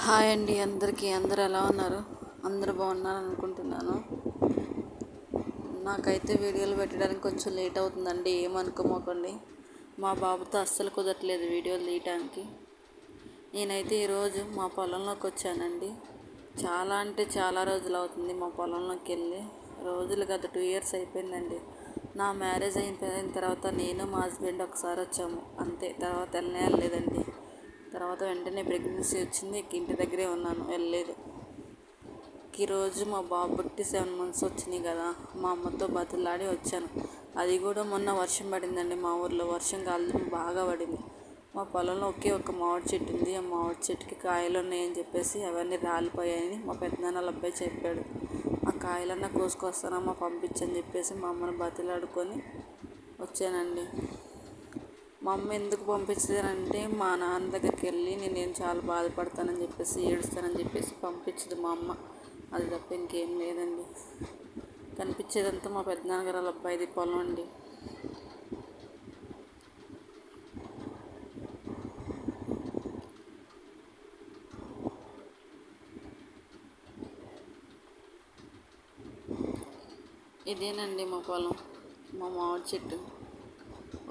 Hi అండి అందరికీ. అందరూ ఎలా ఉన్నారు? అందరూ బాగున్నారు అనుకుంటున్నాను. నాకైతే వీడియోలు పెట్టడానికి కొంచెం లేట్ అవుతుందండి, ఏమనుకోమోకండి. మా బాబుతో అస్సలు కుదరట్లేదు వీడియోలు తీయటానికి. నేనైతే ఈరోజు మా పొలంలోకి వచ్చానండి. చాలా అంటే చాలా రోజులు అవుతుంది మా పొలంలోకి వెళ్ళి. రోజులు గత 2 years అయిపోయిందండి. నా మ్యారేజ్ అయిపోయిన తర్వాత నేను మా హస్బెండ్ ఒకసారి వచ్చాము అంతే. తర్వాత వెళ్ళలేదండి. తర్వాత వెంటనే ప్రెగ్నెన్సీ వచ్చింది. ఇంటి దగ్గరే ఉన్నాను, వెళ్ళలేదు. ఈరోజు మా బాబు పుట్టి 7 months వచ్చినాయి కదా, మా అమ్మతో బతులాడి వచ్చాను. అది కూడా మొన్న వర్షం పడిందండి. మా ఊర్లో వర్షం కాలం బాగా పడింది. మా పొలంలో ఒకే ఒక మామిడి చెట్టు ఉంది. ఆ మామిడి చెట్టుకి కాయలు ఉన్నాయని చెప్పేసి అవన్నీ రాలిపోయాయని మా పెద్దనాన్న అబ్బాయి చెప్పాడు. ఆ కాయలన్నా కోసుకొస్తానమ్మా పంపించని చెప్పేసి మా అమ్మని బతిలాడుకొని వచ్చానండి. మా అమ్మ ఎందుకు పంపించదంటే మా నాన్న దగ్గరికి వెళ్ళి నేను చాలా బాధపడతానని చెప్పేసి ఏడుస్తానని చెప్పేసి పంపించదు మా అమ్మ. అది తప్ప ఇంకేం లేదండి. కనిపించేదంతా మా పెద్దనాన్నగారు వాళ్ళ అబ్బాయిది పొలం అండి. ఇదేనండి మా పొలం, మా మామిడి చెట్టు.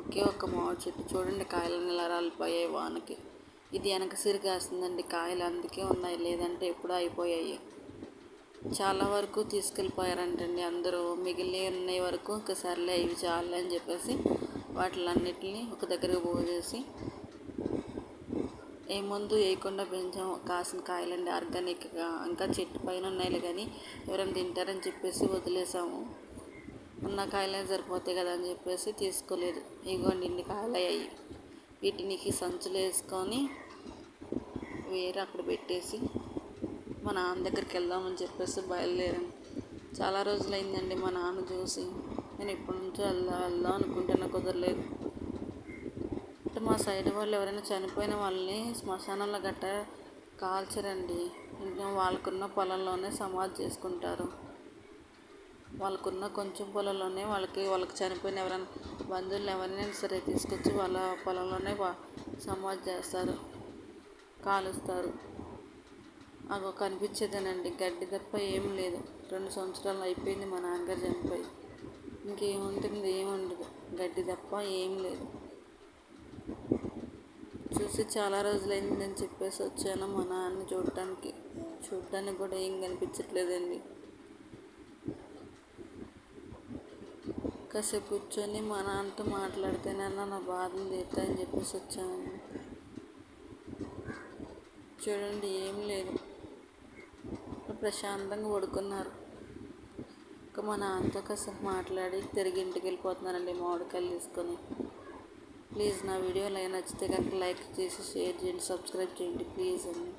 ఒకే ఒక్క మామిడి చెట్టు చూడండి, కాయలన్నీ ఇలా రాలిపోయాయి వానకి. ఇది వెనక సిరిగాస్తుందండి కాయలు, అందుకే ఉన్నాయి, లేదంటే ఎప్పుడూ అయిపోయాయి. చాలా వరకు తీసుకెళ్ళిపోయారంటండి అందరూ. మిగిలిన ఉన్నాయి వరకు ఇంకా సర్లే ఇవి చాలే అని చెప్పేసి వాటిలన్నిటిని ఒక దగ్గరకు పోసేసి ఏ మందు వేయకుండా పెంచాము. కాసిన కాయలండి ఆర్గానిక్గా. ఇంకా చెట్టు పైన ఉన్నాయి కానీ ఎవరైనా తింటారని చెప్పేసి వదిలేసాము. ఉన్న కాయలే సరిపోతాయి కదా అని చెప్పేసి తీసుకోలేదు. ఇగోండి ఇన్ని కాయలు అయ్యాయి. వీటిని సంచులు వేసుకొని వేరే అక్కడ పెట్టేసి మా నాన్న దగ్గరికి వెళ్దామని చెప్పేసి బయలుదేరాను. చాలా రోజులైందండి మా నాన్న చూసి. నేను ఎప్పటి నుంచో వెళ్దాం అనుకుంటున్నా, కుదరలేదు. అంటే మా సైడ్ వాళ్ళు ఎవరైనా చనిపోయిన వాళ్ళని శ్మశానంలో గట్ట కాల్చరండి. ఇంకా వాళ్ళకున్న పొలంలోనే సమాధి చేసుకుంటారు. వాళ్ళకున్న కొంచెం పొలంలోనే వాళ్ళకి చనిపోయిన ఎవరైనా బంధువులు ఎవరైనా సరే తీసుకొచ్చి వాళ్ళ పొలంలోనే సమాధి చేస్తారు, కాలుస్తారు. నాకు కనిపించేదేనండి గడ్డి తప్ప ఏం లేదు. 2 సంవత్సరాలు అయిపోయింది మా నాన్నగారు చనిపోయి. ఇంకేముంటుంది, ఏముండదు, గడ్డి తప్ప ఏం లేదు. చూసి చాలా రోజులైందని చెప్పేసి వచ్చాను మా నాన్న చూడటానికి కూడా ఏం కనిపించట్లేదండి. కాసేపు కూర్చొని మా నాన్నతో మాట్లాడితేనన్నా నా బాధలు తీరుతాయని చెప్పేసి వచ్చానండి. చూడండి ఏం లేదు, ప్రశాంతంగా పడుకున్నారు. ఇంకా మా నాన్నతో కాసేపు మాట్లాడి తిరిగి ఇంటికి వెళ్ళిపోతున్నానండి మామిడికాయలు తీసుకొని. ప్లీజ్ నా వీడియోలు నచ్చితే కనుక లైక్ చేసి షేర్ చేయండి, సబ్స్క్రైబ్ చేయండి ప్లీజ్ అండి.